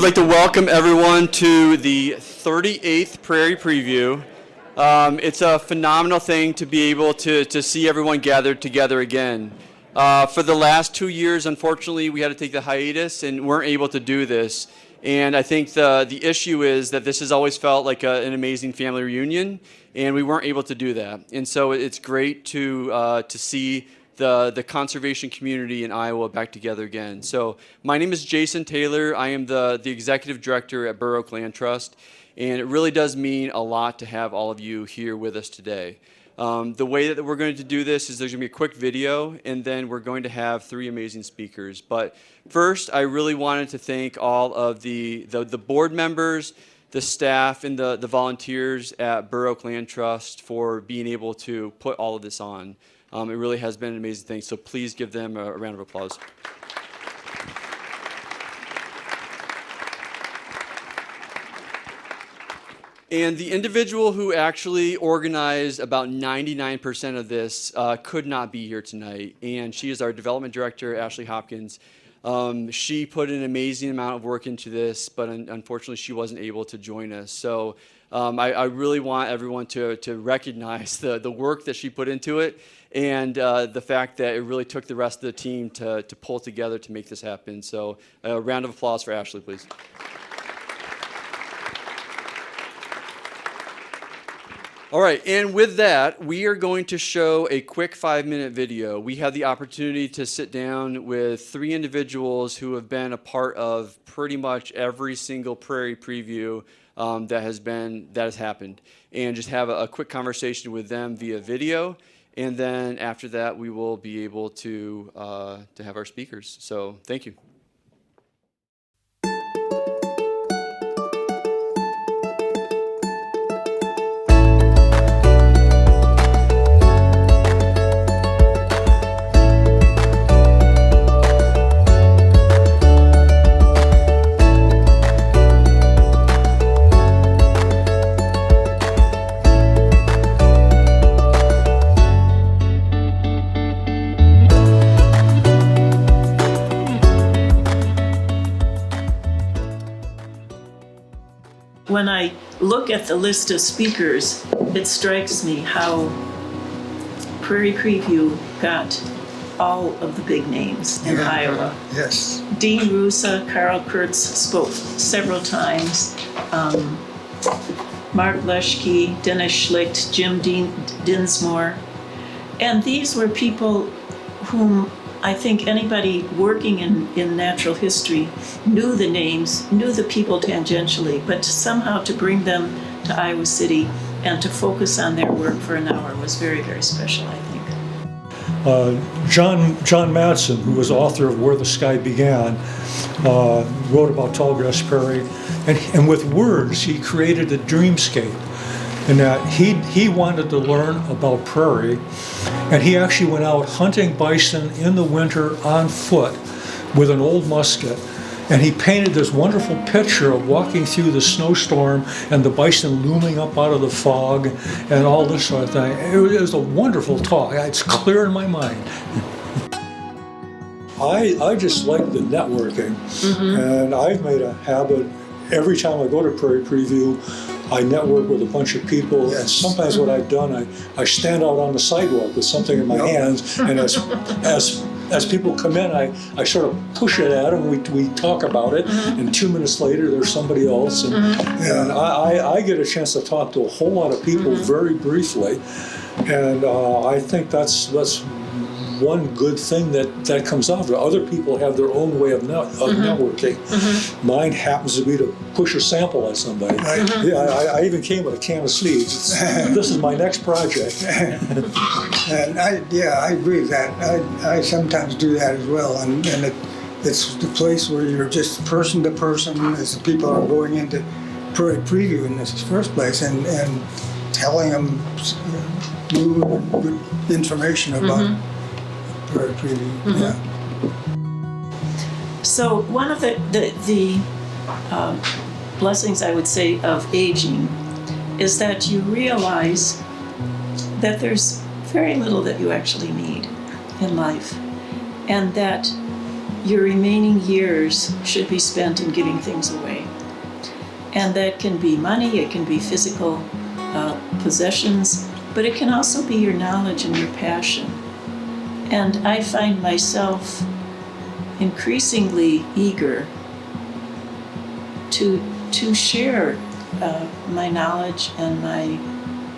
would like to welcome everyone to the 38th Prairie Preview. It's a phenomenal thing to be able to see everyone gathered together again. For the last 2 years, unfortunately, we had to take the hiatus and weren't able to do this. And I think the issue is that this has always felt like an amazing family reunion, and we weren't able to do that. And so it's great to see the conservation community in Iowa back together again. So my name is Jason Taylor. I am the executive director at Bur Oak Land Trust, and it really does mean a lot to have all of you here with us today. The way that we're going to do this is there's going to be a quick video, and then we're going to have 3 amazing speakers. But first, I really wanted to thank all of the board members, the staff, and the volunteers at Bur Oak Land Trust for being able to put all of this on. It really has been an amazing thing, so please give them a round of applause. And the individual who actually organized about 99% of this could not be here tonight, and she is our development director, Ashley Hopkins. She put an amazing amount of work into this, but unfortunately she wasn't able to join us. So I really want everyone to recognize the work that she put into it, and the fact that it really took the rest of the team to pull together to make this happen. So a round of applause for Ashley, please. All right, and with that, we are going to show a quick 5-minute video. We had the opportunity to sit down with 3 individuals who have been a part of pretty much every single Prairie Preview that has happened, and just have a quick conversation with them via video. And then after that, we will be able to have our speakers. So thank you. When I look at the list of speakers, it strikes me how Prairie Preview got all of the big names in Iowa. Yes. Dean Rusa, Carl Kurtz spoke several times, Mark Leschke, Dennis Schlicht, Jim Dinsmore. And these were people whom I think anybody working in natural history knew the names, knew the people tangentially, but somehow to bring them to Iowa City and to focus on their work for an hour was very, very special, I think. John Madsen, who was author of Where the Sky Began, wrote about Tallgrass Prairie, and with words he created a dreamscape. In that he wanted to learn about prairie, and he actually went out hunting bison in the winter on foot with an old musket, and he painted this wonderful picture of walking through the snowstorm and the bison looming up out of the fog and all this sort of thing. It was a wonderful talk. It's clear in my mind. I just like the networking, and I've made a habit every time I go to Prairie Preview. I network with a bunch of people, and sometimes what I've done, I stand out on the sidewalk with something in my hands, and as people come in, I sort of push it at them. We talk about it, and 2 minutes later, there's somebody else, and I get a chance to talk to a whole lot of people very briefly, and I think that's one good thing that comes out of it. Other people have their own way of networking. Mine happens to be to push a sample at somebody. I even came with a can of seeds. This is my next project. And I agree with that. I sometimes do that as well, and it's the place where you're just person to person as the people are going into Prairie Preview in this first place, and telling them new good information about Prairie Preview. So one of the blessings, I would say, of aging is that you realize that there's very little that you actually need in life, and that your remaining years should be spent in giving things away. And that can be money, it can be physical possessions, but it can also be your knowledge and your passion. And I find myself increasingly eager to share my knowledge and my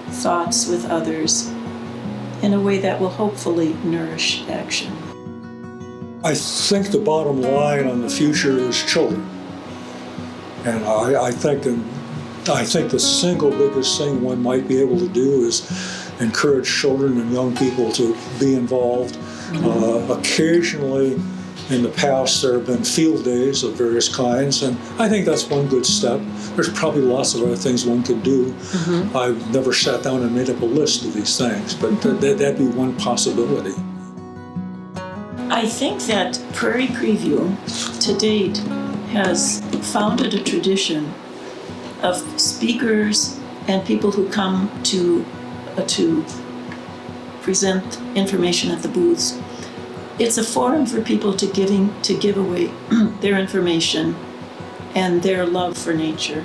thoughts with others in a way that will hopefully nourish action. I think the bottom line on the future is children. And I think the single biggest thing one might be able to do is encourage children and young people to be involved. Occasionally, in the past, there have been field days of various kinds, and I think that's one good step. There's probably lots of other things one could do. I've never sat down and made up a list of these things, but that'd be one possibility. I think that Prairie Preview, to date, has founded a tradition of speakers and people who come to present information at the booths. It's a forum for people to give away their information and their love for nature.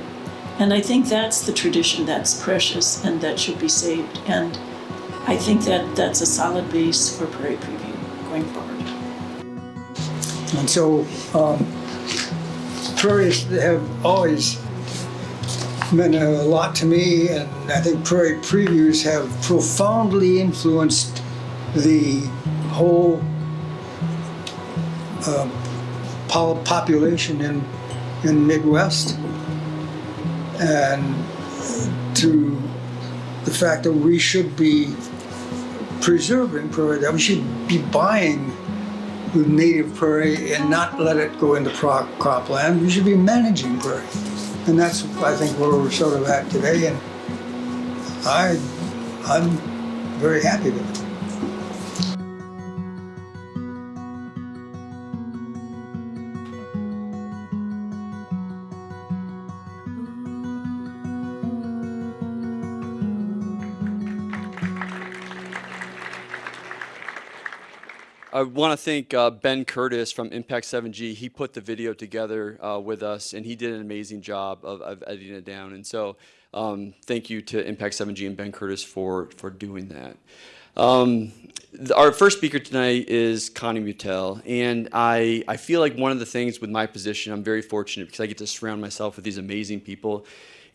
And I think that's the tradition that's precious and that should be saved. And I think that that's a solid base for Prairie Preview going forward. And so prairies have always meant a lot to me, and I think Prairie Previews have profoundly influenced the whole population in Midwest, and to the fact that we should be preserving prairie, that we should be buying the native prairie and not let it go into cropland. We should be managing prairie. And that's, I think, where we're sort of at today, and I'm very happy with it. I want to thank Ben Curtis from Impact 7G. He put the video together with us, and he did an amazing job of editing it down. And so thank you to Impact 7G and Ben Curtis for doing that. Our first speaker tonight is Connie Mutel, and I feel like one of the things with my position, I'm very fortunate because I get to surround myself with these amazing people.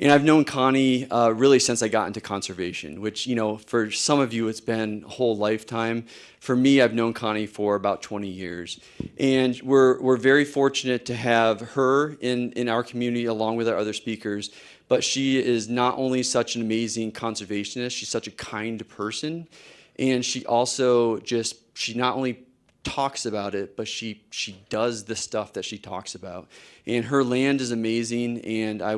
And I've known Connie really since I got into conservation, which, you know, for some of you, it's been a whole lifetime. For me, I've known Connie for about 20 years. And we're very fortunate to have her in our community along with our other speakers. But she is not only such an amazing conservationist, she's such a kind person. And she also she not only talks about it, but she does the stuff that she talks about. And her land is amazing, and I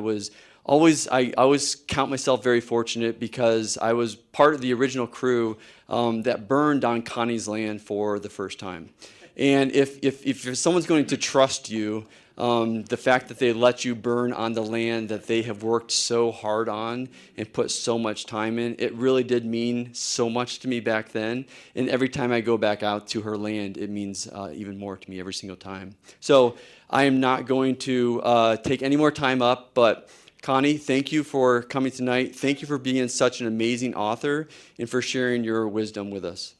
always count myself very fortunate because I was part of the original crew that burned on Connie's land for the first time. And if someone's going to trust you, the fact that they let you burn on the land that they have worked so hard on and put so much time in, it really did mean so much to me back then. And every time I go back out to her land, it means even more to me every single time. So I am not going to take any more time up, but Connie, thank you for coming tonight. Thank you for being such an amazing author and for sharing your wisdom with us.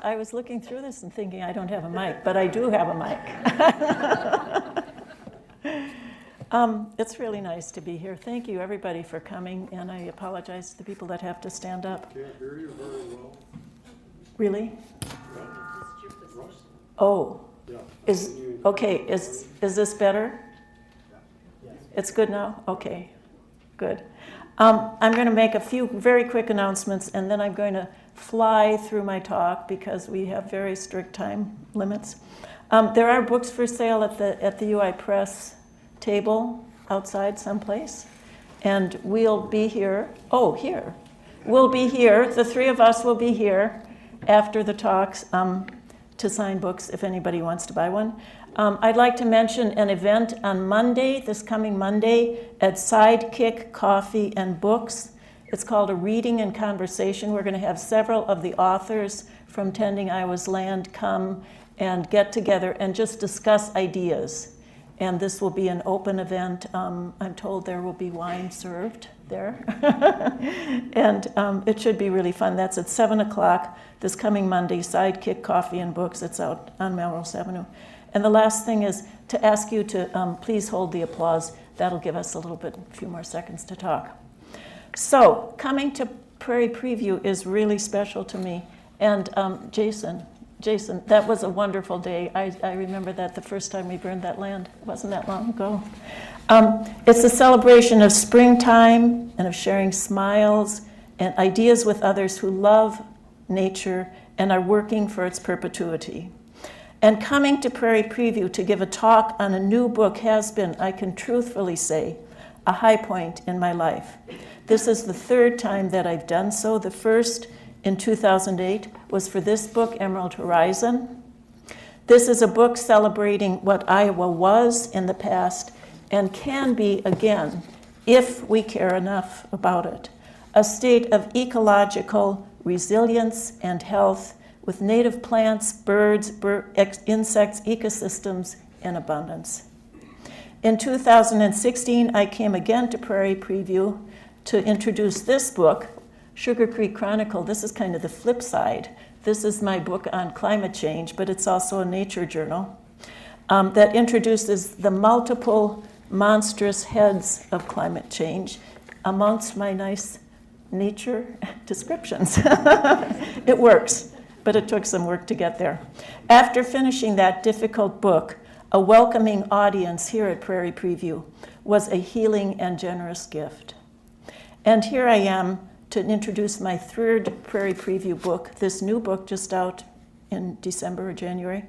I was looking through this and thinking I don't have a mic, but I do have a mic. It's really nice to be here. Thank you, everybody, for coming, and I apologize to the people that have to stand up. Can't hear you very well. Really? Oh, is this better? It's good now? Okay, good. I'm going to make a few very quick announcements, and then I'm going to fly through my talk because we have very strict time limits. There are books for sale at the UI Press table outside someplace, and we'll be here. Oh, here. We'll be here. The three of us will be here after the talks to sign books if anybody wants to buy one. I'd like to mention an event on Monday, this coming Monday, at Sidekick Coffee and Books. It's called A Reading and Conversation. We're going to have several of the authors from Tending Iowa's Land come and get together and just discuss ideas. And this will be an open event. I'm told there will be wine served there. And it should be really fun. That's at 7 o'clock this coming Monday, Sidekick Coffee and Books. It's out on Melrose Avenue. And the last thing is to ask you to please hold the applause. That'll give us a few more seconds to talk. So coming to Prairie Preview is really special to me. And Jason, that was a wonderful day. I remember that the first time we burned that land. It wasn't that long ago. It's a celebration of springtime and of sharing smiles and ideas with others who love nature and are working for its perpetuity. And coming to Prairie Preview to give a talk on a new book has been, I can truthfully say, a high point in my life. This is the third time that I've done so. The first in 2008 was for this book, Emerald Horizon. This is a book celebrating what Iowa was in the past and can be again if we care enough about it. A state of ecological resilience and health with native plants, birds, insects, ecosystems in abundance. In 2016, I came again to Prairie Preview to introduce this book, Sugar Creek Chronicle. This is kind of the flip side. This is my book on climate change, but it's also a nature journal that introduces the multiple monstrous heads of climate change amongst my nice nature descriptions. It works, but it took some work to get there. After finishing that difficult book, a welcoming audience here at Prairie Preview was a healing and generous gift. And here I am to introduce my third Prairie Preview book, this new book just out in December or January,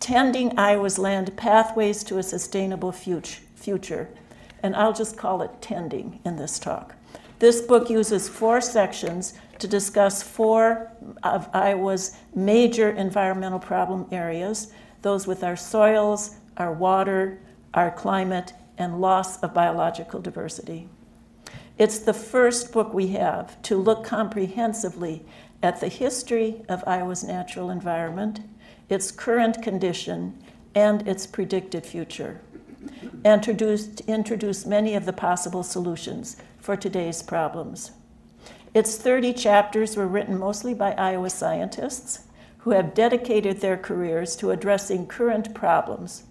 Tending Iowa's Land, Pathways to a Sustainable Future. And I'll just call it Tending in this talk. This book uses 4 sections to discuss 4 of Iowa's major environmental problem areas, those with our soils, our water, our climate, and loss of biological diversity. It's the first book we have to look comprehensively at the history of Iowa's natural environment, its current condition, and its predicted future, and to introduce many of the possible solutions for today's problems. Its 30 chapters were written mostly by Iowa scientists who have dedicated their careers to addressing current problems.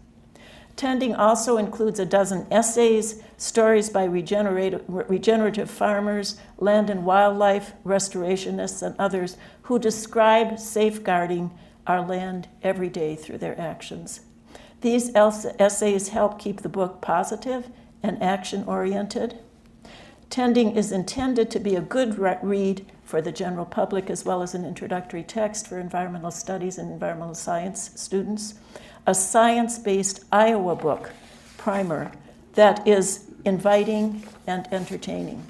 Tending also includes a dozen essays, stories by regenerative farmers, land and wildlife restorationists, and others who describe safeguarding our land every day through their actions. These essays help keep the book positive and action-oriented. Tending is intended to be a good read for the general public, as well as an introductory text for environmental studies and environmental science students. A science-based Iowa book primer that is inviting and entertaining.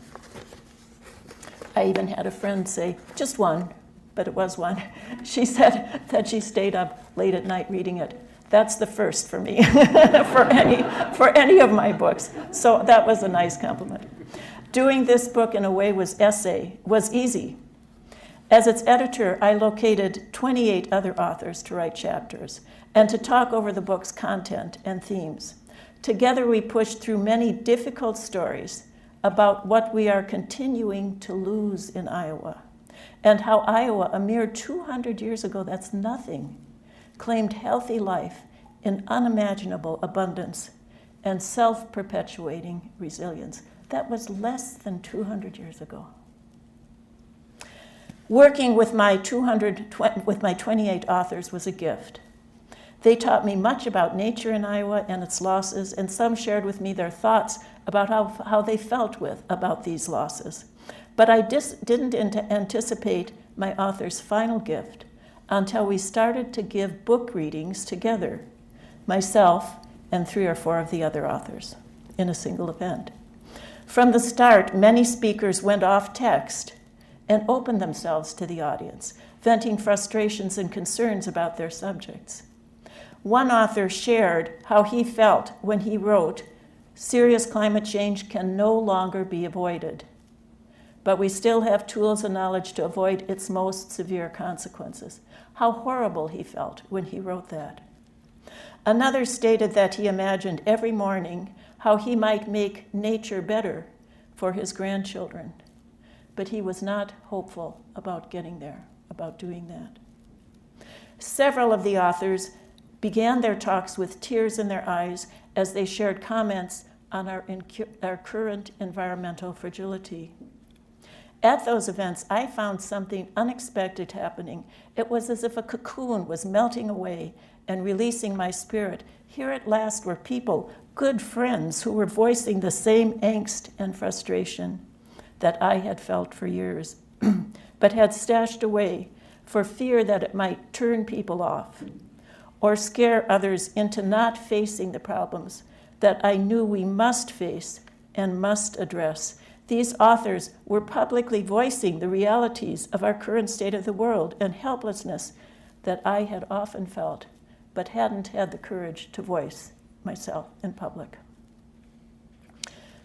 I even had a friend say, just one, but it was one. She said that she stayed up late at night reading it. That's the first for me, for any of my books. So that was a nice compliment. Doing this book in a way was easy. As its editor, I located 28 other authors to write chapters and to talk over the book's content and themes. Together we pushed through many difficult stories about what we are continuing to lose in Iowa, and how Iowa, a mere 200 years ago, that's nothing, claimed healthy life in unimaginable abundance and self-perpetuating resilience. That was less than 200 years ago. Working with my 28 authors was a gift. They taught me much about nature in Iowa and its losses, and some shared with me their thoughts about how they felt about these losses. But I didn't anticipate my author's final gift until we started to give book readings together, myself and 3 or 4 of the other authors, in a single event. From the start, many speakers went off text and opened themselves to the audience, venting frustrations and concerns about their subjects. One author shared how he felt when he wrote, "Serious climate change can no longer be avoided. but we still have tools and knowledge to avoid its most severe consequences. How horrible he felt when he wrote that. Another stated that he imagined every morning how he might make nature better for his grandchildren, but he was not hopeful about getting there, about doing that. Several of the authors began their talks with tears in their eyes as they shared comments on our current environmental fragility. At those events, I found something unexpected happening. It was as if a cocoon was melting away and releasing my spirit. Here at last were people, good friends, who were voicing the same angst and frustration that I had felt for years, but had stashed away for fear that it might turn people off or scare others into not facing the problems that I knew we must face and must address. These authors were publicly voicing the realities of our current state of the world and helplessness that I had often felt, but hadn't had the courage to voice myself in public.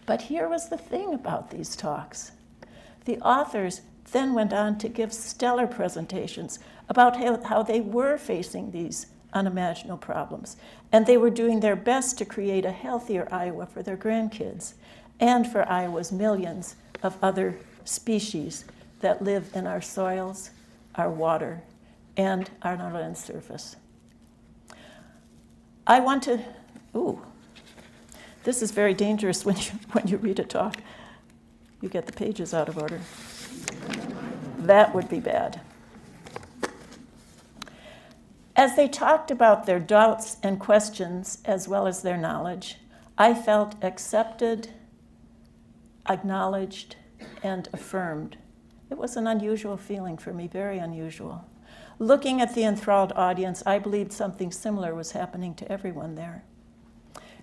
But here was the thing about these talks. The authors then went on to give stellar presentations about how they were facing these unimaginable problems, and they were doing their best to create a healthier Iowa for their grandkids and for Iowa's millions of other species that live in our soils, our water, and on our land surface. I want to, this is very dangerous when you read a talk. You get the pages out of order. That would be bad. As they talked about their doubts and questions as well as their knowledge, I felt accepted, acknowledged, and affirmed. It was an unusual feeling for me, very unusual. Looking at the enthralled audience, I believed something similar was happening to everyone there.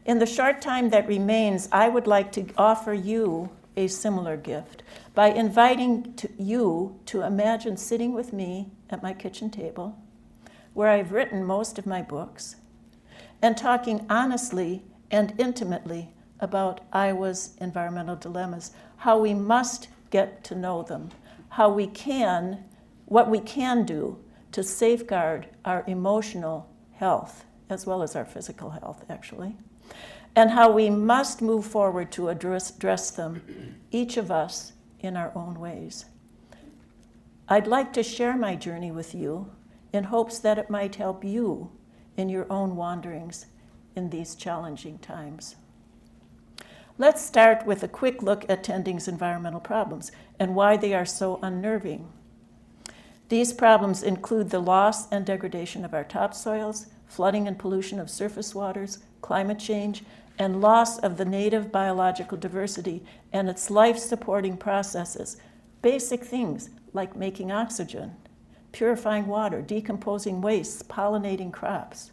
In the short time that remains, I would like to offer you a similar gift by inviting you to imagine sitting with me at my kitchen table, where I've written most of my books, and talking honestly and intimately about Iowa's environmental dilemmas, how we must get to know them, what we can do to safeguard our emotional health, as well as our physical health, actually, and how we must move forward to address them, each of us in our own ways. I'd like to share my journey with you in hopes that it might help you in your own wanderings in these challenging times. Let's start with a quick look at tending's environmental problems and why they are so unnerving. These problems include the loss and degradation of our topsoils, flooding and pollution of surface waters, climate change, and loss of the native biological diversity and its life-supporting processes, basic things like making oxygen, purifying water, decomposing wastes, pollinating crops.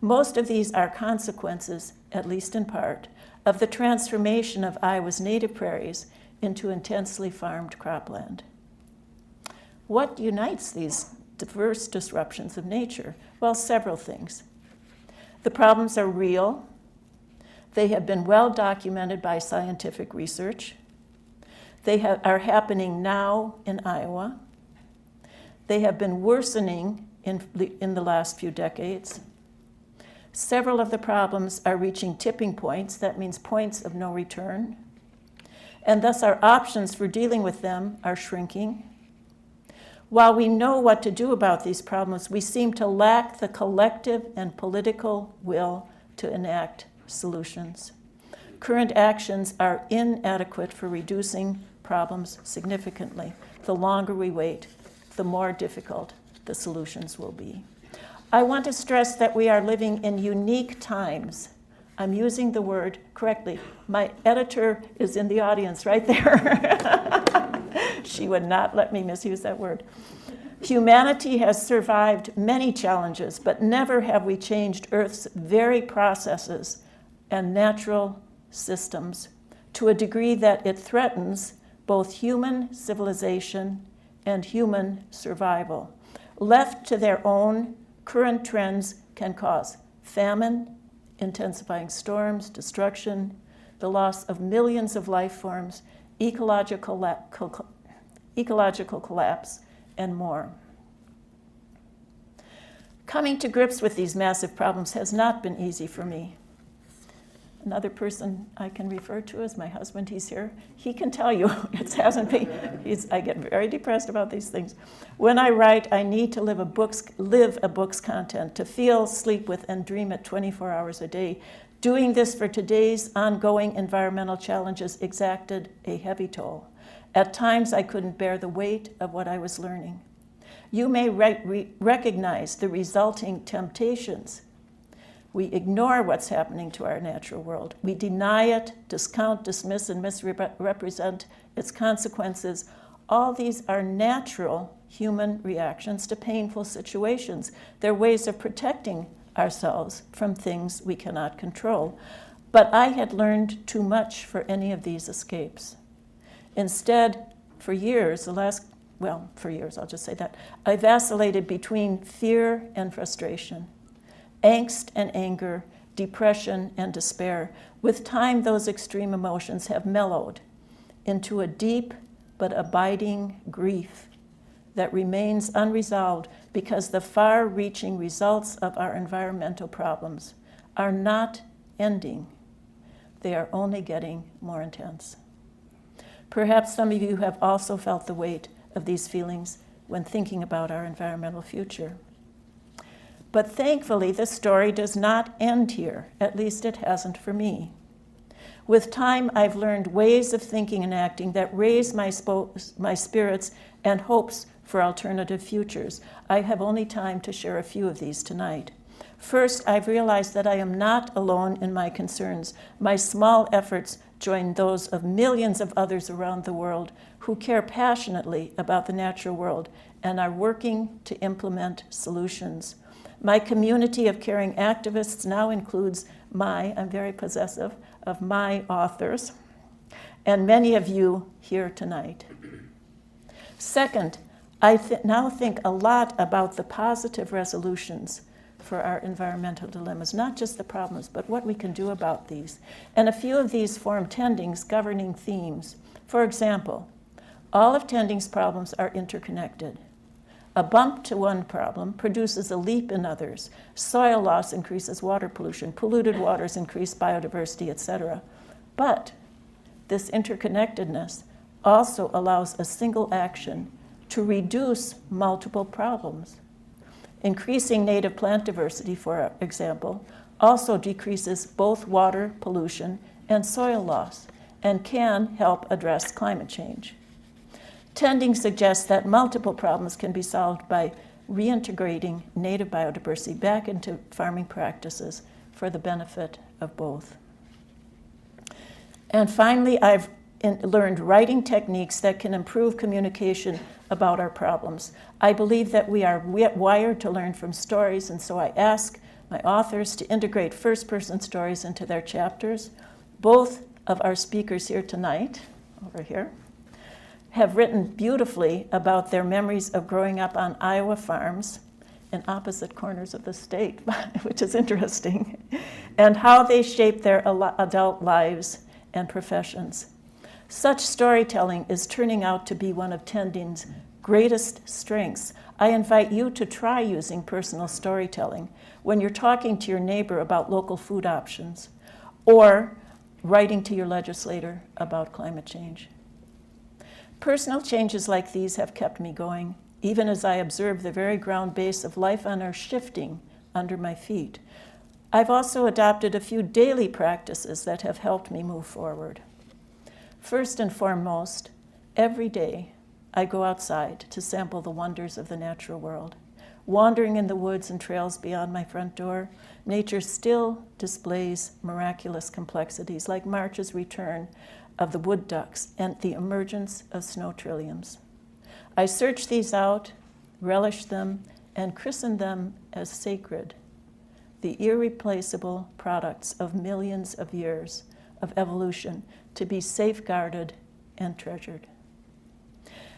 Most of these are consequences, at least in part, of the transformation of Iowa's native prairies into intensely farmed cropland. What unites these diverse disruptions of nature? Well, several things. The problems are real. They have been well documented by scientific research. They are happening now in Iowa. They have been worsening in the last few decades. Several of the problems are reaching tipping points, that means points of no return, and thus our options for dealing with them are shrinking. While we know what to do about these problems, we seem to lack the collective and political will to enact solutions. Current actions are inadequate for reducing problems significantly. The longer we wait, the more difficult the solutions will be. I want to stress that we are living in unique times. I'm using the word correctly. My editor is in the audience right there. She would not let me misuse that word. Humanity has survived many challenges, but never have we changed Earth's very processes and natural systems to a degree that it threatens both human civilization and human survival. Left to their own, current trends can cause famine, intensifying storms, destruction, the loss of millions of life forms, ecological collapse, and more. Coming to grips with these massive problems has not been easy for me. Another person I can refer to is my husband. He's here. He can tell you it hasn't been. I get very depressed about these things. When I write, I need to live a book's content, to feel, sleep with, and dream it 24 hours a day. Doing this for today's ongoing environmental challenges exacted a heavy toll. At times, I couldn't bear the weight of what I was learning. You may recognize the resulting temptations. We ignore what's happening to our natural world. We deny it, discount, dismiss, and misrepresent its consequences. All these are natural human reactions to painful situations. They're ways of protecting ourselves from things we cannot control. But I had learned too much for any of these escapes. Instead, for years, I'll just say that, I vacillated between fear and frustration, angst and anger, depression and despair. With time, those extreme emotions have mellowed into a deep but abiding grief that remains unresolved because the far-reaching results of our environmental problems are not ending. They are only getting more intense. Perhaps some of you have also felt the weight of these feelings when thinking about our environmental future. But thankfully, this story does not end here. At least it hasn't for me. With time, I've learned ways of thinking and acting that raise my spirits and hopes for alternative futures. I have only time to share a few of these tonight. First, I've realized that I am not alone in my concerns. My small efforts join those of millions of others around the world who care passionately about the natural world and are working to implement solutions. My community of caring activists now includes I'm very possessive of my authors, and many of you here tonight. Second, I now think a lot about the positive resolutions for our environmental dilemmas, not just the problems, but what we can do about these. And a few of these form Tending's governing themes. For example, all of Tending's problems are interconnected. A bump to one problem produces a leap in others. Soil loss increases water pollution. Polluted waters increase biodiversity, etc. But this interconnectedness also allows a single action to reduce multiple problems. Increasing native plant diversity, for example, also decreases both water pollution and soil loss and can help address climate change. Tending suggests that multiple problems can be solved by reintegrating native biodiversity back into farming practices for the benefit of both. And finally, I've learned writing techniques that can improve communication about our problems. I believe that we are wired to learn from stories, and so I ask my authors to integrate first-person stories into their chapters. Both of our speakers here tonight, over here, have written beautifully about their memories of growing up on Iowa farms in opposite corners of the state, which is interesting, and how they shaped their adult lives and professions. Such storytelling is turning out to be one of Tending's greatest strengths. I invite you to try using personal storytelling when you're talking to your neighbor about local food options or writing to your legislator about climate change. Personal changes like these have kept me going, even as I observe the very ground base of life on Earth shifting under my feet. I've also adopted a few daily practices that have helped me move forward. First and foremost, every day I go outside to sample the wonders of the natural world. Wandering in the woods and trails beyond my front door, nature still displays miraculous complexities like March's return of the wood ducks and the emergence of snow trilliums. I search these out, relish them, and christen them as sacred, the irreplaceable products of millions of years of evolution to be safeguarded and treasured.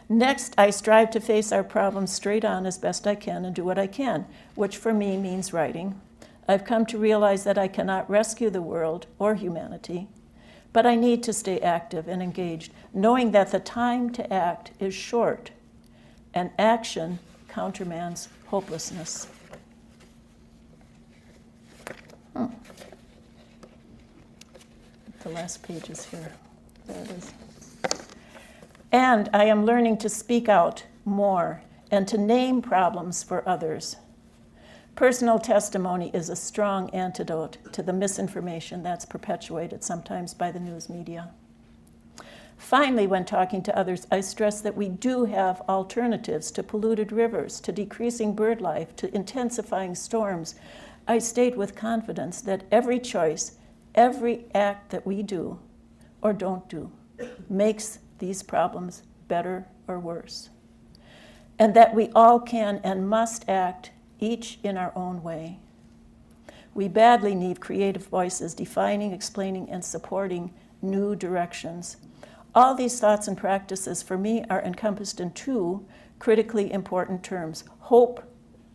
Next, I strive to face our problems straight on as best I can and do what I can, which for me means writing. I've come to realize that I cannot rescue the world or humanity, But I need to stay active and engaged, knowing that the time to act is short, and action countermands hopelessness. The last page is here. There it is. And I am learning to speak out more and to name problems for others. Personal testimony is a strong antidote to the misinformation that's perpetuated sometimes by the news media. Finally, when talking to others, I stress that we do have alternatives to polluted rivers, to decreasing bird life, to intensifying storms. I state with confidence that every choice, every act that we do or don't do makes these problems better or worse, and that we all can and must act, each in our own way. We badly need creative voices defining, explaining, and supporting new directions. All these thoughts and practices for me are encompassed in two critically important terms: hope,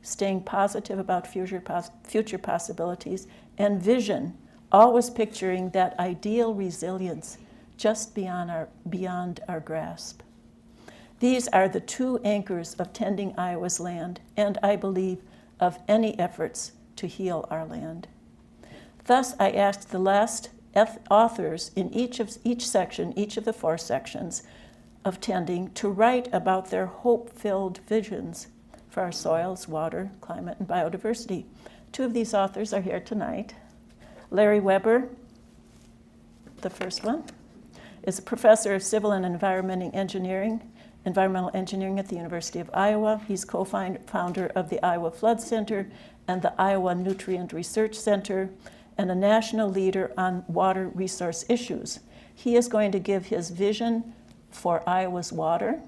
staying positive about future possibilities, and vision, always picturing that ideal resilience just beyond our grasp. These are the two anchors of tending Iowa's land, and I believe of any efforts to heal our land. Thus, I asked the last authors in each of the 4 sections of tending to write about their hope-filled visions for our soils, water, climate, and biodiversity. 2 of these authors are here tonight. Larry Weber, the first one, is a professor of civil and environmental engineering at the University of Iowa. He's co-founder of the Iowa Flood Center and the Iowa Nutrient Research Center, and a national leader on water resource issues. He is going to give his vision for Iowa's water.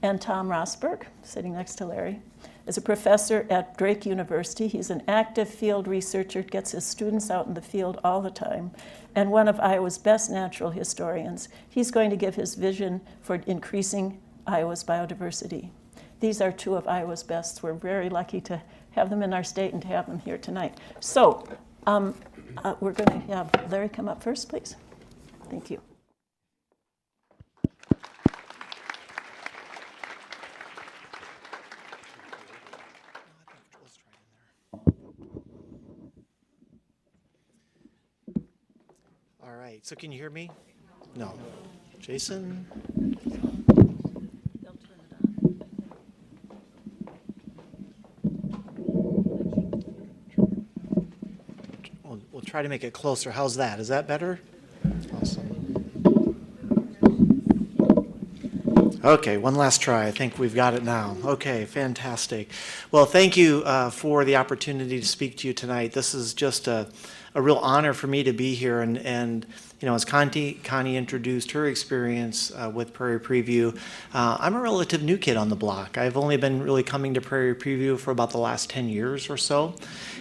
And Tom Rosberg, sitting next to Larry, is a professor at Drake University. He's an active field researcher, gets his students out in the field all the time, and one of Iowa's best natural historians. He's going to give his vision for increasing Iowa's biodiversity. These are 2 of Iowa's best. We're very lucky to have them in our state and to have them here tonight. So we're going to have Larry come up first, please. Thank you. All right, so can you hear me? No. Jason? We'll try to make it closer. How's that? Is that better? Awesome. Okay, one last try. I think we've got it now. Okay, fantastic. Well, thank you for the opportunity to speak to you tonight. This is just a real honor for me to be here, and you know, as Connie introduced her experience with Prairie Preview, I'm a relative new kid on the block. I've only been really coming to Prairie Preview for about the last 10 years or so,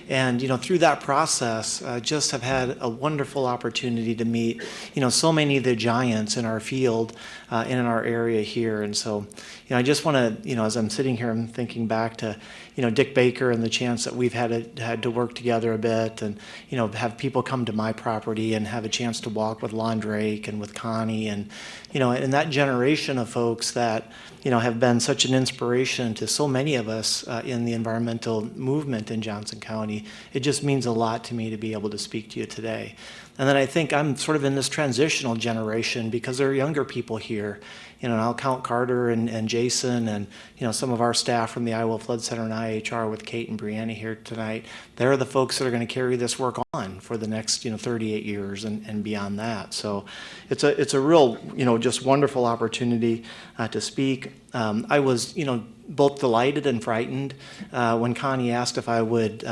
and you know, through that process, just have had a wonderful opportunity to meet, you know, so many of the giants in our field, in our area here, and so, you know, I just want to, you know, as I'm sitting here, I'm thinking back to, you know, Dick Baker and the chance that we've had to work together a bit, and you know, have people come to my property and have a chance to walk with Lon Drake and with Connie, and you know, and that generation of folks that, you know, have been such an inspiration to so many of us in the environmental movement in Johnson County. It just means a lot to me to be able to speak to you today. And then I think I'm sort of in this transitional generation because there are younger people here. You know, and I'll count Carter and Jason and, you know, some of our staff from the Iowa Flood Center and IHR with Kate and Brianna here tonight. They're the folks that are going to carry this work on for the next, you know, 38 years and beyond that. So it's a real, you know, just wonderful opportunity to speak. I was, you know, both delighted and frightened when Connie asked if I would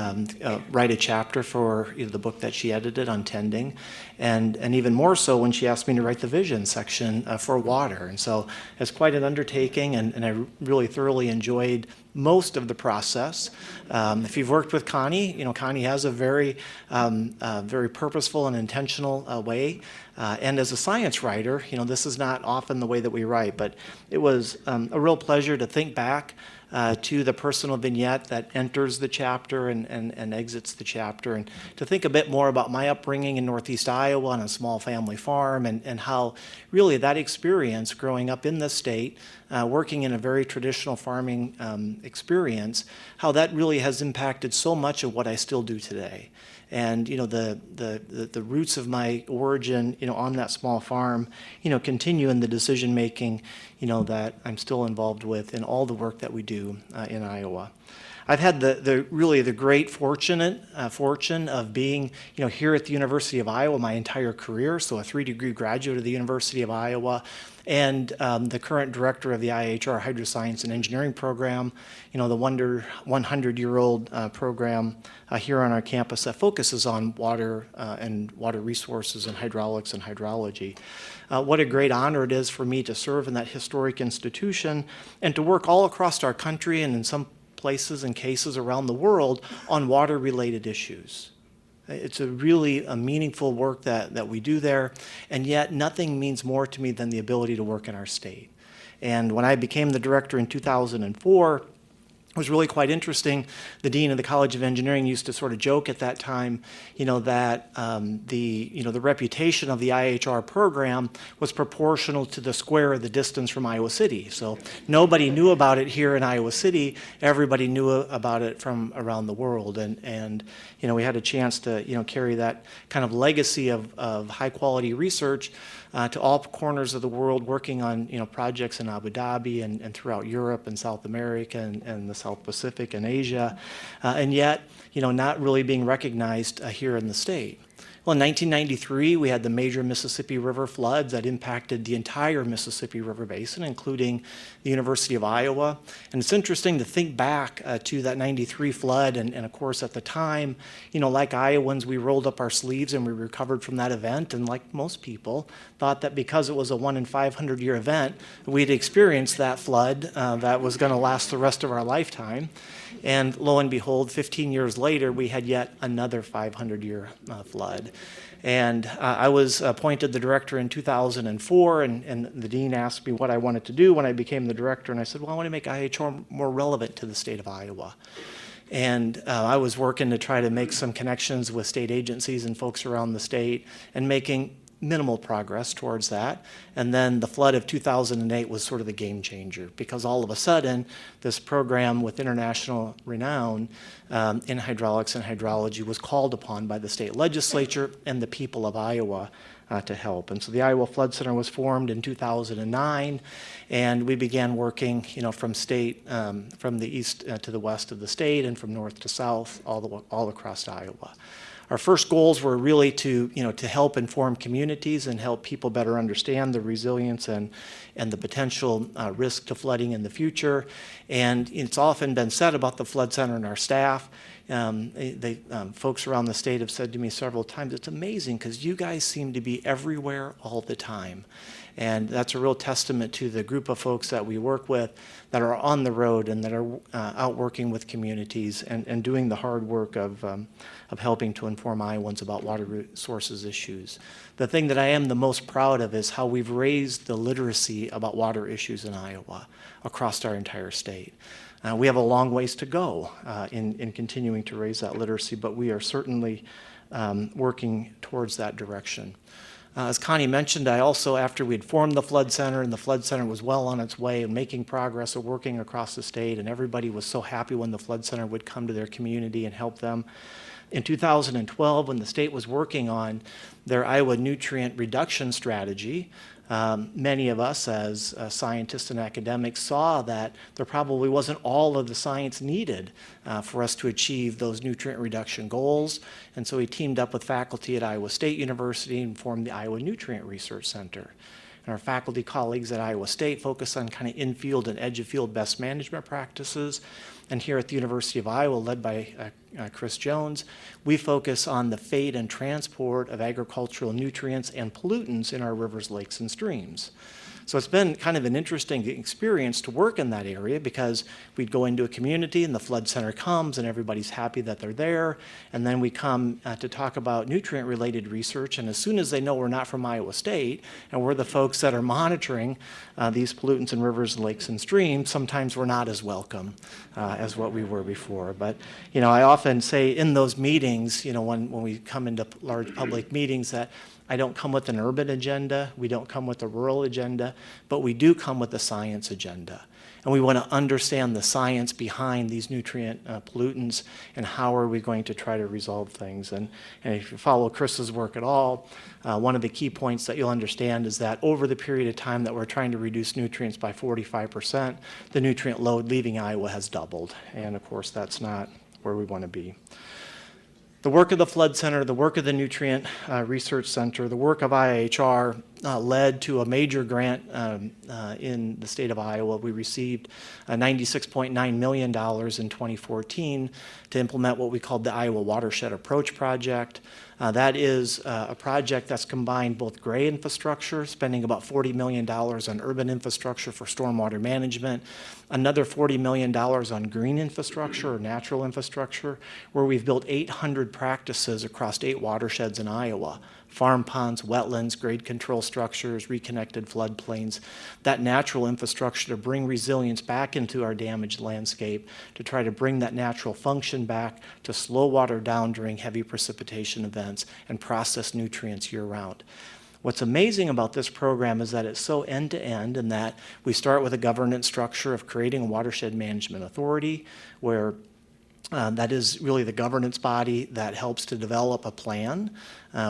write a chapter for, you know, the book that she edited on tending, and even more so when she asked me to write the vision section for water. And so it's quite an undertaking, and I really thoroughly enjoyed most of the process. If you've worked with Connie, you know, Connie has a very purposeful and intentional way. And as a science writer, you know, this is not often the way that we write, but it was a real pleasure to think back to the personal vignette that enters the chapter and exits the chapter, and to think a bit more about my upbringing in Northeast Iowa on a small family farm, and how really that experience growing up in the state, working in a very traditional farming experience, how that really has impacted so much of what I still do today. And the roots of my origin, on that small farm, continue in the decision making, that I'm still involved with in all the work that we do in Iowa. I've had the great fortune of being, here at the University of Iowa my entire career. So a 3-degree graduate of the University of Iowa, and the current director of the IHR Hydroscience and Engineering program, the 100-year-old program here on our campus that focuses on water and water resources and hydraulics and hydrology. What a great honor it is for me to serve in that historic institution and to work all across our country and in some places and cases around the world on water-related issues. It's really a meaningful work that we do there, and yet nothing means more to me than the ability to work in our state. And when I became the director in 2004, it was really quite interesting. The dean of the College of Engineering used to sort of joke at that time, that the reputation of the IHR program was proportional to the square of the distance from Iowa City. So nobody knew about it here in Iowa City. Everybody knew about it from around the world, and we had a chance to carry that kind of legacy of high quality research to all corners of the world, working on projects in Abu Dhabi and throughout Europe and South America and the South Pacific and Asia, and yet not really being recognized here in the state. Well, in 1993, we had the major Mississippi River floods that impacted the entire Mississippi River Basin, including the University of Iowa. And it's interesting to think back to that 93 flood, and of course at the time, like Iowans, we rolled up our sleeves and we recovered from that event, and like most people, thought that because it was a 1 in 500 year event, we'd experienced that flood that was going to last the rest of our lifetime. And lo and behold, 15 years later, we had yet another 500-year flood. And I was appointed the director in 2004, and the dean asked me what I wanted to do when I became the director, and I said, well, I want to make IHR more relevant to the state of Iowa. And I was working to try to make some connections with state agencies and folks around the state, and making minimal progress towards that. And then the flood of 2008 was sort of the game changer, because all of a sudden this program with international renown in hydraulics and hydrology was called upon by the state legislature and the people of Iowa to help. And so the Iowa Flood Center was formed in 2009, and we began working from the east to the west of the state, and from north to south, all across Iowa. Our first goals were really to help inform communities and help people better understand the resilience and the potential risk to flooding in the future. And it's often been said about the Flood Center and our staff. Folks around the state have said to me several times, it's amazing because you guys seem to be everywhere all the time. And that's a real testament to the group of folks that we work with that are on the road and that are out working with communities and doing the hard work of helping to inform Iowans about water resources issues. The thing that I am the most proud of is how we've raised the literacy about water issues in Iowa across our entire state. We have a long ways to go in continuing to raise that literacy, but we are certainly working towards that direction. As Connie mentioned, I also, after we'd formed the Flood Center, and the Flood Center was well on its way and making progress of working across the state, and everybody was so happy when the Flood Center would come to their community and help them. In 2012, when the state was working on their Iowa nutrient reduction strategy, many of us as scientists and academics saw that there probably wasn't all of the science needed for us to achieve those nutrient reduction goals. And so we teamed up with faculty at Iowa State University and formed the Iowa Nutrient Research Center. And our faculty colleagues at Iowa State focus on kind of in-field and edge-of-field best management practices. And here at the University of Iowa, led by Chris Jones, we focus on the fate and transport of agricultural nutrients and pollutants in our rivers, lakes, and streams. So it's been kind of an interesting experience to work in that area because we'd go into a community and the flood center comes and everybody's happy that they're there. And then we come to talk about nutrient-related research. And as soon as they know we're not from Iowa State and we're the folks that are monitoring these pollutants in rivers, lakes, and streams, sometimes we're not as welcome as what we were before. But, I often say in those meetings, when we come into large public meetings that I don't come with an urban agenda, we don't come with a rural agenda, but we do come with a science agenda. And we want to understand the science behind these nutrient pollutants and how are we going to try to resolve things. And if you follow Chris's work at all, one of the key points that you'll understand is that over the period of time that we're trying to reduce nutrients by 45%, the nutrient load leaving Iowa has doubled. And of course, that's not where we want to be. The work of the Flood Center, the work of the Nutrient Research Center, the work of IIHR led to a major grant in the state of Iowa. We received $96.9 million in 2014 to implement what we called the Iowa Watershed Approach Project. That is a project that's combined both gray infrastructure, spending about $40 million on urban infrastructure for stormwater management, another $40 million on green infrastructure or natural infrastructure, where we've built 800 practices across 8 watersheds in Iowa. Farm ponds, wetlands, grade control structures, reconnected floodplains, that natural infrastructure to bring resilience back into our damaged landscape, to try to bring that natural function back, to slow water down during heavy precipitation events, and process nutrients year-round. What's amazing about this program is that it's so end-to-end in that we start with a governance structure of creating a watershed management authority where that is really the governance body that helps to develop a plan.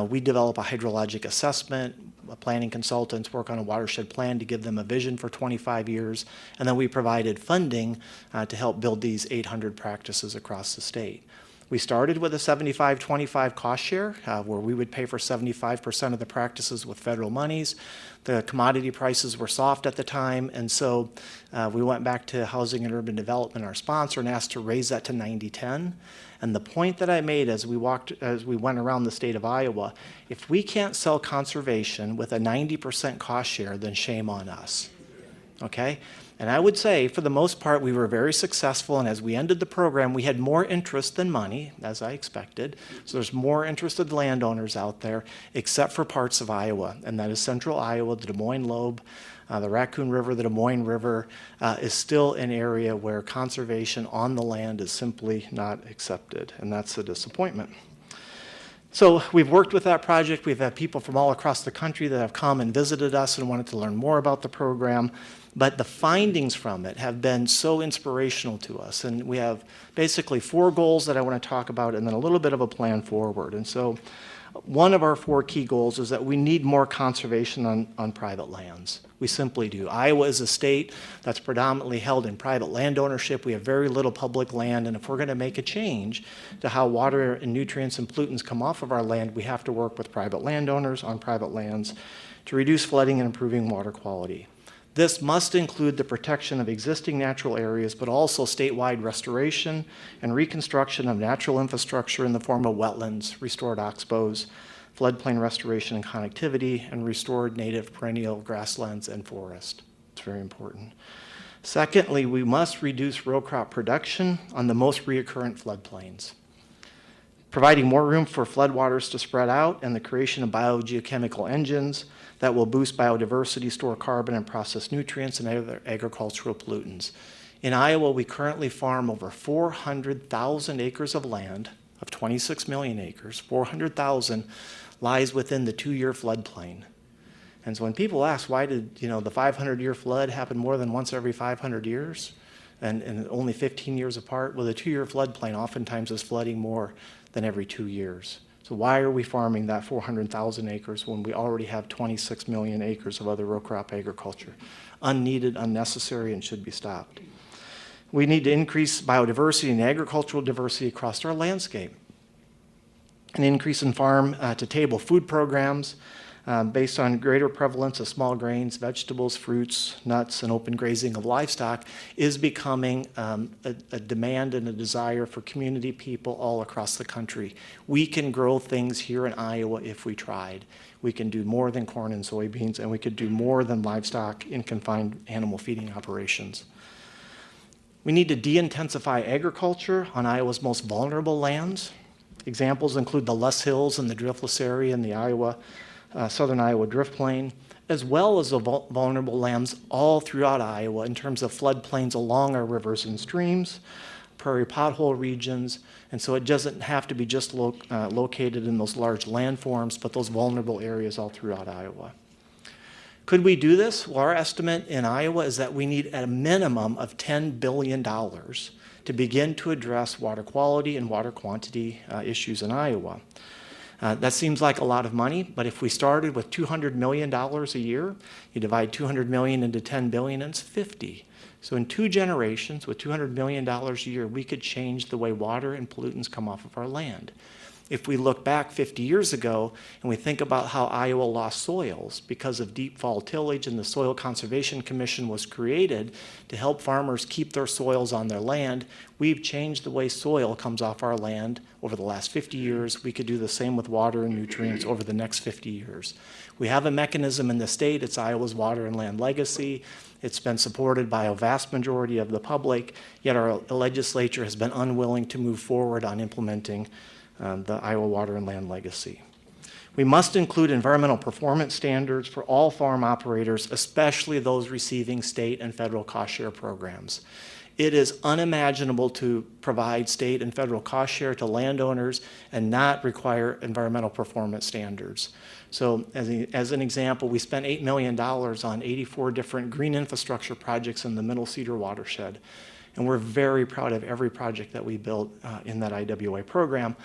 We develop a hydrologic assessment, planning consultants work on a watershed plan to give them a vision for 25 years, and then we provided funding to help build these 800 practices across the state. We started with a 75-25 cost share, where we would pay for 75% of the practices with federal monies. The commodity prices were soft at the time, and so we went back to Housing and Urban Development, our sponsor, and asked to raise that to 90-10. And the point that I made as we went around the state of Iowa, if we can't sell conservation with a 90% cost share, then shame on us. Okay? And I would say, for the most part, we were very successful, and as we ended the program, we had more interest than money, as I expected. So there's more interested landowners out there, except for parts of Iowa, and that is central Iowa, the Des Moines Lobe, the Raccoon River, the Des Moines River is still an area where conservation on the land is simply not accepted, and that's a disappointment. So we've worked with that project. We've had people from all across the country that have come and visited us and wanted to learn more about the program. But the findings from it have been so inspirational to us. And we have basically 4 goals that I want to talk about and then a little bit of a plan forward. And so one of our 4 key goals is that we need more conservation on private lands. We simply do. Iowa is a state that's predominantly held in private land ownership. We have very little public land. And if we're going to make a change to how water and nutrients and pollutants come off of our land, we have to work with private landowners on private lands to reduce flooding and improving water quality. This must include the protection of existing natural areas, but also statewide restoration and reconstruction of natural infrastructure in the form of wetlands, restored oxbows, floodplain restoration and connectivity, and restored native perennial grasslands and forest. It's very important. Secondly, we must reduce row crop production on the most recurrent floodplains, providing more room for floodwaters to spread out and the creation of biogeochemical engines that will boost biodiversity, store carbon, and process nutrients and other agricultural pollutants. In Iowa, we currently farm over 400,000 acres of land, of 26 million acres. 400,000 lies within the 2-year floodplain. And so when people ask, why did the 500-year flood happen more than once every 500 years and only 15 years apart? Well, the 2-year floodplain oftentimes is flooding more than every 2 years. So why are we farming that 400,000 acres when we already have 26 million acres of other row crop agriculture? Unneeded, unnecessary, and should be stopped. We need to increase biodiversity and agricultural diversity across our landscape. An increase in farm-to-table food programs, based on greater prevalence of small grains, vegetables, fruits, nuts, and open grazing of livestock, is becoming a demand and a desire for community people all across the country. We can grow things here in Iowa if we tried. We can do more than corn and soybeans, and we could do more than livestock in confined animal feeding operations. We need to de-intensify agriculture on Iowa's most vulnerable lands. Examples include the Less Hills and the driftless area in the southern Iowa drift plain, as well as the vulnerable lands all throughout Iowa in terms of floodplains along our rivers and streams, prairie pothole regions, and so it doesn't have to be just located in those large landforms, but those vulnerable areas all throughout Iowa. Could we do this? Well, our estimate in Iowa is that we need a minimum of $10 billion to begin to address water quality and water quantity issues in Iowa. That seems like a lot of money, but if we started with $200 million a year, you divide $200 million into $10 billion, and it's 50. So in 2 generations, with $200 million a year, we could change the way water and pollutants come off of our land. If we look back 50 years ago and we think about how Iowa lost soils because of deep fall tillage, and the Soil Conservation Commission was created to help farmers keep their soils on their land, we've changed the way soil comes off our land over the last 50 years. We could do the same with water and nutrients over the next 50 years. We have a mechanism in the state. It's Iowa's Water and Land Legacy. It's been supported by a vast majority of the public, yet our legislature has been unwilling to move forward on implementing the Iowa Water and Land Legacy. We must include environmental performance standards for all farm operators, especially those receiving state and federal cost share programs. It is unimaginable to provide state and federal cost share to landowners and not require environmental performance standards. So as an example, we spent $8 million on 84 different green infrastructure projects in the Middle Cedar watershed. And we're very proud of every project that we built in that IWA program.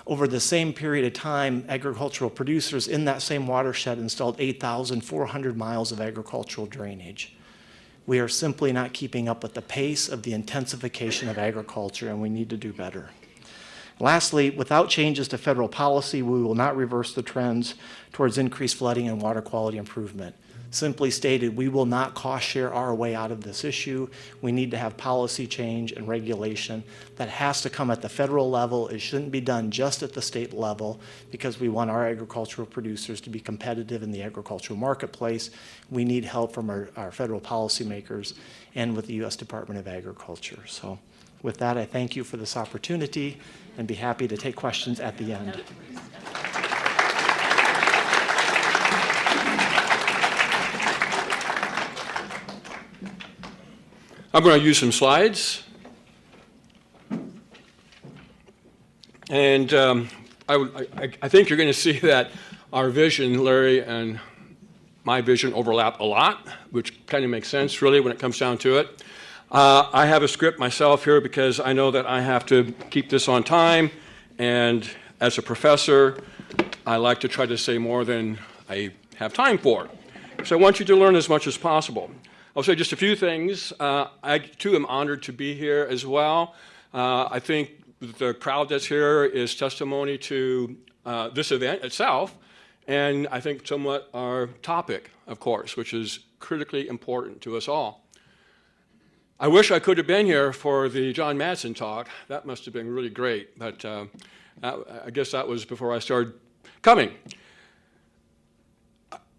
Over the same period of time, agricultural producers in that same watershed installed 8,400 miles of agricultural drainage. We are simply not keeping up with the pace of the intensification of agriculture, and we need to do better. Lastly, without changes to federal policy, we will not reverse the trends towards increased flooding and water quality improvement. Simply stated, we will not cost share our way out of this issue. We need to have policy change and regulation that has to come at the federal level. It shouldn't be done just at the state level, because we want our agricultural producers to be competitive in the agricultural marketplace. We need help from our federal policymakers and with the U.S. Department of Agriculture. So with that, I thank you for this opportunity and be happy to take questions at the end. I'm going to use some slides. And I think you're going to see that our vision, Larry, and my vision overlap a lot, which kind of makes sense, really, when it comes down to it. I have a script myself here because I know that I have to keep this on time. And as a professor, I like to try to say more than I have time for. So I want you to learn as much as possible. I'll say just a few things. I, too, am honored to be here as well. I think the crowd that's here is testimony to this event itself, and I think somewhat our topic, of course, which is critically important to us all. I wish I could have been here for the John Madsen talk. That must have been really great, but I guess that was before I started coming.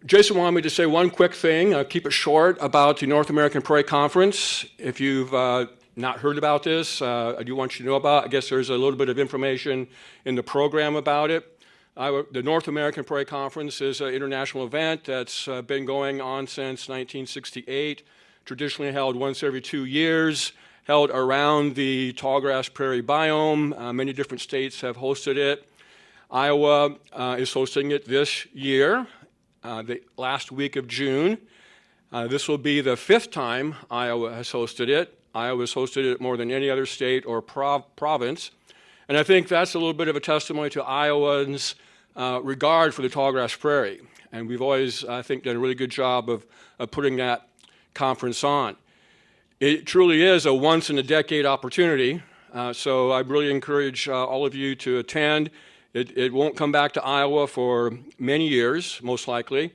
Jason wanted me to say one quick thing, keep it short, about the North American Prairie Conference. If you've not heard about this, I do want you to know about it. I guess there's a little bit of information in the program about it. The North American Prairie Conference is an international event that's been going on since 1968, traditionally held once every 2 years, held around the tallgrass prairie biome. Many different states have hosted it. Iowa is hosting it this year. The last week of June. This will be the 5th time Iowa has hosted it. Iowa has hosted it more than any other state or province. And I think that's a little bit of a testimony to Iowans' regard for the tallgrass prairie. And we've always, I think, done a really good job of putting that conference on. It truly is a once-in-a-decade opportunity. So I really encourage all of you to attend. It won't come back to Iowa for many years, most likely.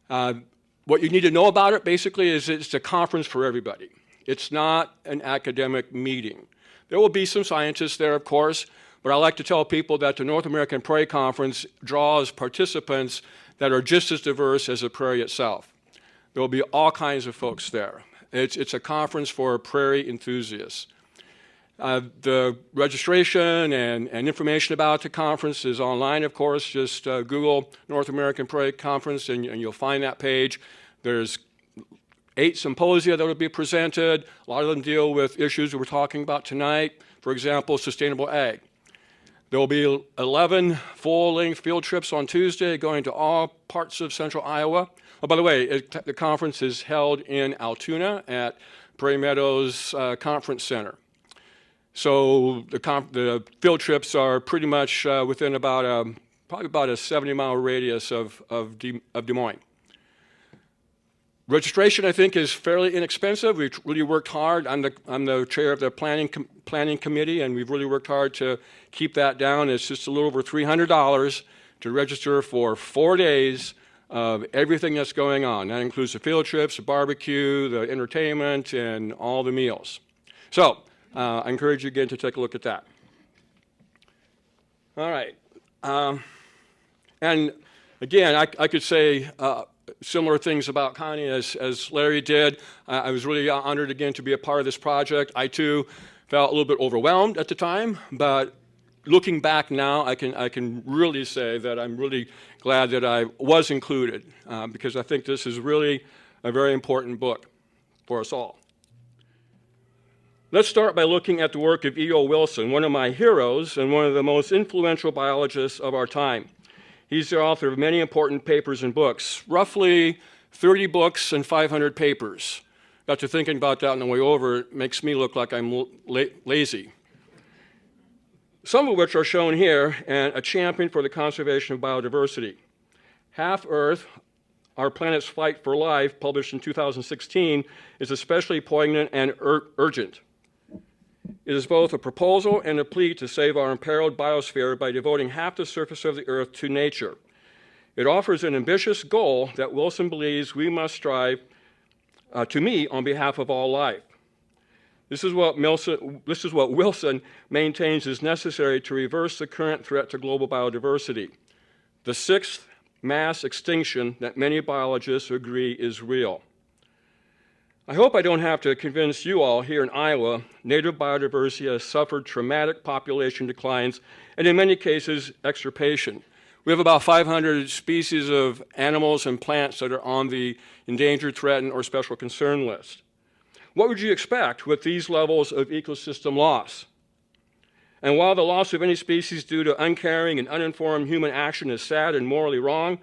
What you need to know about it, basically, is it's a conference for everybody. It's not an academic meeting. There will be some scientists there, of course, but I like to tell people that the North American Prairie Conference draws participants that are just as diverse as the prairie itself. There will be all kinds of folks there. It's a conference for prairie enthusiasts. The registration and information about the conference is online, of course. Just Google North American Prairie Conference and you'll find that page. There's 8 symposia that will be presented. A lot of them deal with issues that we're talking about tonight. For example, sustainable ag. There will be 11 full-length field trips on Tuesday going to all parts of central Iowa. Oh, by the way, the conference is held in Altoona at Prairie Meadows Conference Center. So the field trips are pretty much within probably about a 70-mile radius of Des Moines. Registration, I think, is fairly inexpensive. We've really worked hard. I'm the chair of the planning committee, and we've really worked hard to keep that down. It's just a little over $300 to register for 4 days of everything that's going on. That includes the field trips, the barbecue, the entertainment, and all the meals. So I encourage you again to take a look at that. All right. And again, I could say similar things about Connie as Larry did. I was really honored again to be a part of this project. I too felt a little bit overwhelmed at the time, but looking back now, I can really say that I'm really glad that I was included because I think this is really a very important book for us all. Let's start by looking at the work of E.O. Wilson, one of my heroes and one of the most influential biologists of our time. He's the author of many important papers and books, roughly 30 books and 500 papers. Got to thinking about that on the way over, it makes me look like I'm lazy. Some of which are shown here, and a champion for the conservation of biodiversity. Half Earth, Our Planet's Fight for Life, published in 2016, is especially poignant and urgent. It is both a proposal and a plea to save our imperiled biosphere by devoting half the surface of the Earth to nature. It offers an ambitious goal that Wilson believes we must strive to meet on behalf of all life. This is what Wilson maintains is necessary to reverse the current threat to global biodiversity, the 6th mass extinction that many biologists agree is real. I hope I don't have to convince you all here in Iowa, native biodiversity has suffered traumatic population declines and in many cases extirpation. We have about 500 species of animals and plants that are on the endangered, threatened, or special concern list. What would you expect with these levels of ecosystem loss? And while the loss of any species due to uncaring and uninformed human action is sad and morally wrong,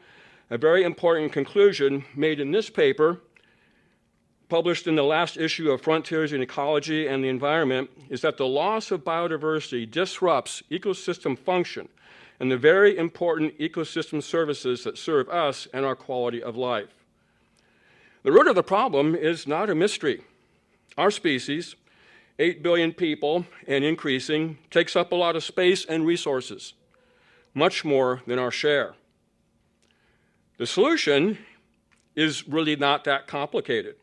a very important conclusion made in this paper, published in the last issue of Frontiers in Ecology and the Environment, is that the loss of biodiversity disrupts ecosystem function and the very important ecosystem services that serve us and our quality of life. The root of the problem is not a mystery. Our species, 8 billion people and increasing, takes up a lot of space and resources, much more than our share. The solution is really not that complicated.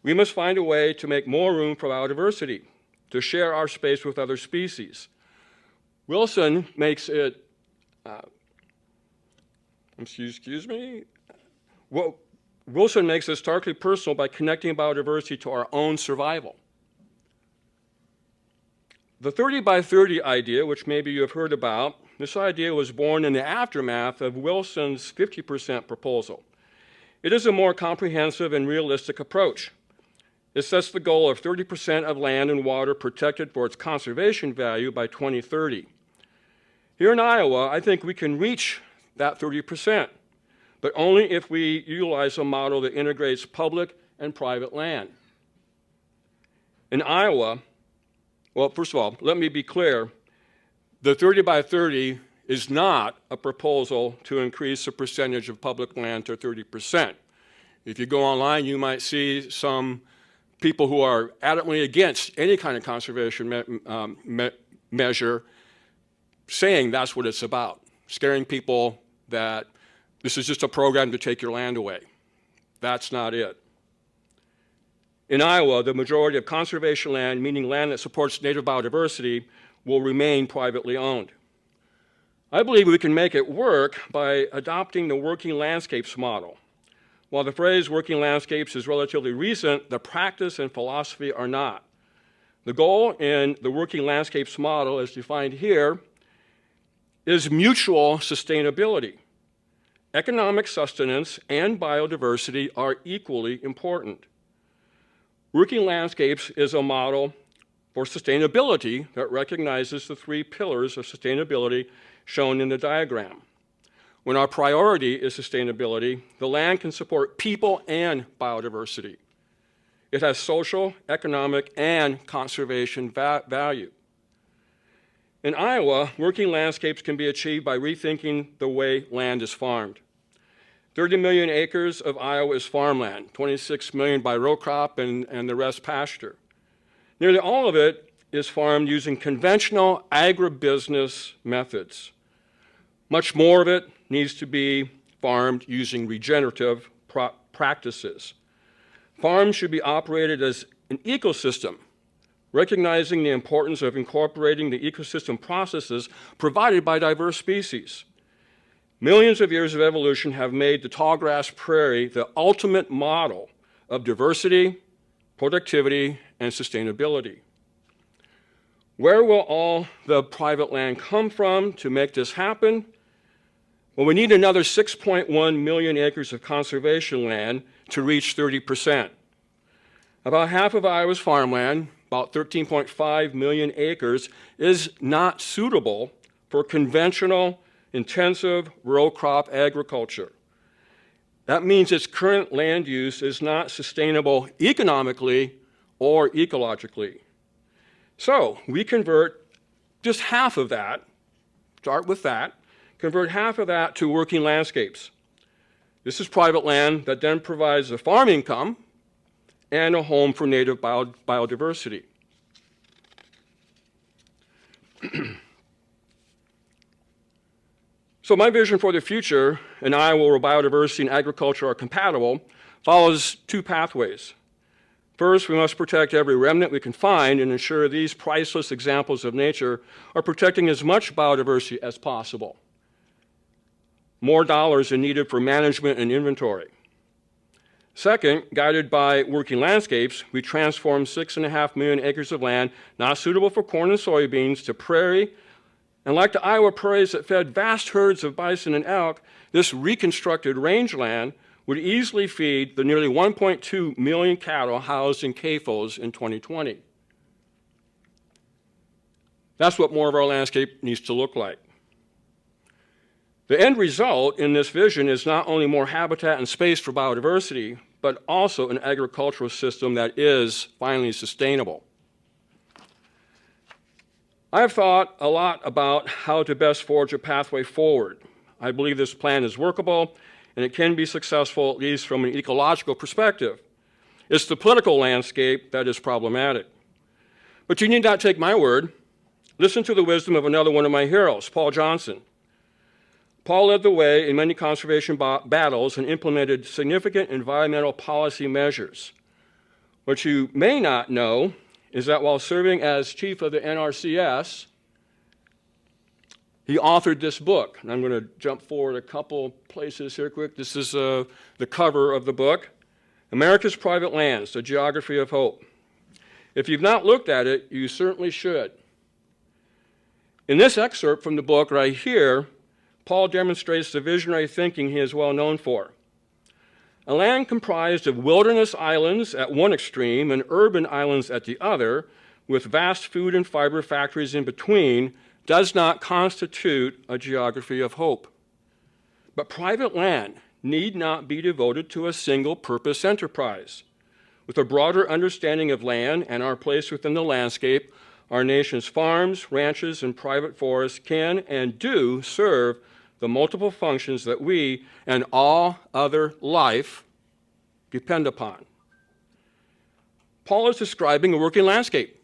We must find a way to make more room for biodiversity, to share our space with other species. Wilson makes it, Wilson makes it starkly personal by connecting biodiversity to our own survival. The 30 by 30 idea, which maybe you have heard about, this idea was born in the aftermath of Wilson's 50% proposal. It is a more comprehensive and realistic approach. It sets the goal of 30% of land and water protected for its conservation value by 2030. Here in Iowa, I think we can reach that 30%, but only if we utilize a model that integrates public and private land. In Iowa, well, first of all, let me be clear, the 30 by 30 is not a proposal to increase the percentage of public land to 30%. If you go online, you might see some people who are adamantly against any kind of conservation measure saying that's what it's about, scaring people that this is just a program to take your land away. That's not it. In Iowa, the majority of conservation land, meaning land that supports native biodiversity, will remain privately owned. I believe we can make it work by adopting the working landscapes model. While the phrase working landscapes is relatively recent, the practice and philosophy are not. The goal in the working landscapes model, as defined here, is mutual sustainability. Economic sustenance and biodiversity are equally important. Working landscapes is a model for sustainability that recognizes the three pillars of sustainability shown in the diagram. When our priority is sustainability, the land can support people and biodiversity. It has social, economic, and conservation value. In Iowa, working landscapes can be achieved by rethinking the way land is farmed. 30 million acres of Iowa is farmland, 26 million by row crop and the rest pasture. Nearly all of it is farmed using conventional agribusiness methods. Much more of it needs to be farmed using regenerative practices. Farms should be operated as an ecosystem, recognizing the importance of incorporating the ecosystem processes provided by diverse species. Millions of years of evolution have made the tallgrass prairie the ultimate model of diversity, productivity, and sustainability. Where will all the private land come from to make this happen? Well, we need another 6.1 million acres of conservation land to reach 30%. About half of Iowa's farmland, about 13.5 million acres, is not suitable for conventional, intensive row crop agriculture. That means its current land use is not sustainable economically or ecologically. So we convert just half of that, start with that, convert half of that to working landscapes. This is private land that then provides a farm income and a home for native biodiversity. So my vision for the future in Iowa, where biodiversity and agriculture are compatible, follows two pathways. First, we must protect every remnant we can find and ensure these priceless examples of nature are protecting as much biodiversity as possible. More dollars are needed for management and inventory. Second, guided by working landscapes, we transform 6.5 million acres of land not suitable for corn and soybeans to prairie, and like the Iowa prairies that fed vast herds of bison and elk, this reconstructed rangeland would easily feed the nearly 1.2 million cattle housed in CAFOs in 2020. That's what more of our landscape needs to look like. The end result in this vision is not only more habitat and space for biodiversity, but also an agricultural system that is finally sustainable. I have thought a lot about how to best forge a pathway forward. I believe this plan is workable, and it can be successful, at least from an ecological perspective. It's the political landscape that is problematic. But you need not take my word. Listen to the wisdom of another one of my heroes, Paul Johnson. Paul led the way in many conservation battles and implemented significant environmental policy measures. What you may not know is that while serving as chief of the NRCS, he authored this book. And I'm going to jump forward a couple places here quick. This is the cover of the book, America's Private Lands, A Geography of Hope. If you've not looked at it, you certainly should. In this excerpt from the book right here, Paul demonstrates the visionary thinking he is well known for. A land comprised of wilderness islands at one extreme and urban islands at the other, with vast food and fiber factories in between, does not constitute a geography of hope. But private land need not be devoted to a single-purpose enterprise. With a broader understanding of land and our place within the landscape, our nation's farms, ranches, and private forests can and do serve the multiple functions that we and all other life depend upon. Paul is describing a working landscape.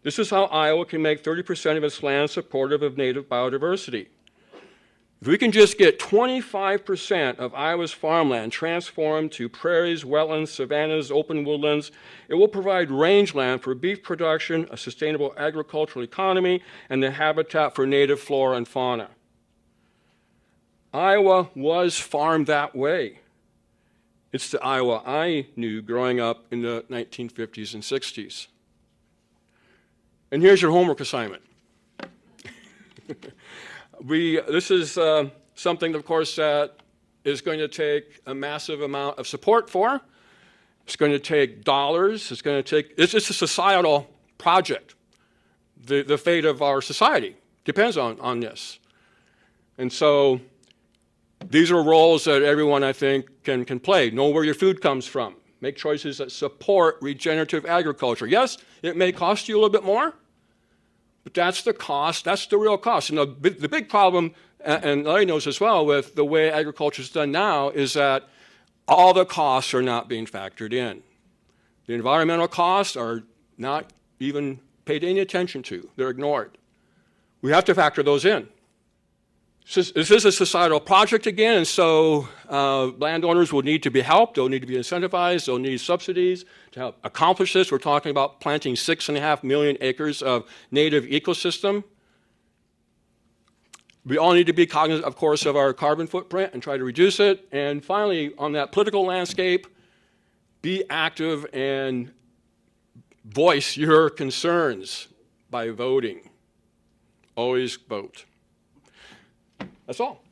This is how Iowa can make 30% of its land supportive of native biodiversity. If we can just get 25% of Iowa's farmland transformed to prairies, wetlands, savannas, open woodlands, it will provide rangeland for beef production, a sustainable agricultural economy, and the habitat for native flora and fauna. Iowa was farmed that way. It's the Iowa I knew growing up in the 1950s and 60s. And here's your homework assignment. This is something, of course, that is going to take a massive amount of support for. It's going to take dollars. It's a societal project. The fate of our society depends on this. And so these are roles that everyone, I think, can play. Know where your food comes from. Make choices that support regenerative agriculture. Yes, it may cost you a little bit more, but that's the cost. That's the real cost. And the big problem, and Larry knows as well, with the way agriculture is done now is that all the costs are not being factored in. The environmental costs are not even paid any attention to. They're ignored. We have to factor those in. This is a societal project again, and so landowners will need to be helped. They'll need to be incentivized. They'll need subsidies to help accomplish this. We're talking about planting 6.5 million acres of native ecosystem. We all need to be cognizant, of course, of our carbon footprint and try to reduce it. And finally, on that political landscape, be active and voice your concerns by voting. Always vote. That's all.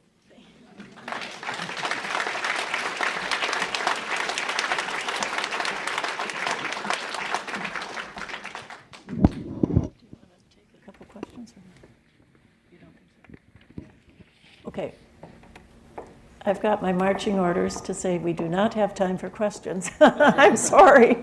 Okay. I've got my marching orders to say we do not have time for questions. I'm sorry.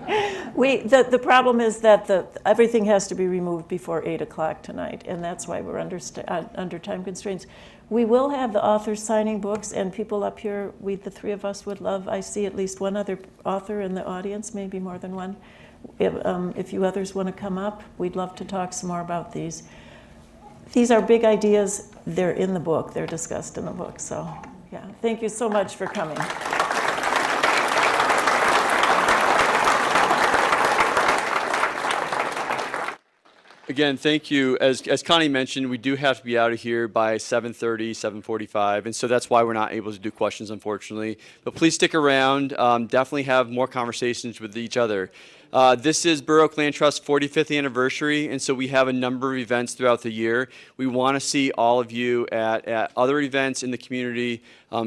The problem is that everything has to be removed before 8 o'clock tonight, and that's why we're under time constraints. We will have the authors signing books, and people up here, the three of us would love, I see at least one other author in the audience, maybe more than one. If you others want to come up, we'd love to talk some more about these. These are big ideas. They're in the book. They're discussed in the book. So, yeah, thank you so much for coming. Again, thank you. As Connie mentioned, we do have to be out of here by 7:30, 7:45, and so that's why we're not able to do questions, unfortunately. But please stick around. Definitely have more conversations with each other. This is Bur Oak Land Trust's 45th anniversary, and so we have a number of events throughout the year. We want to see all of you at other events in the community.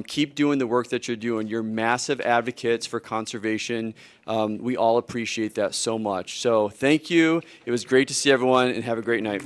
Keep doing the work that you're doing. You're massive advocates for conservation. We all appreciate that so much. So thank you. It was great to see everyone, and have a great night.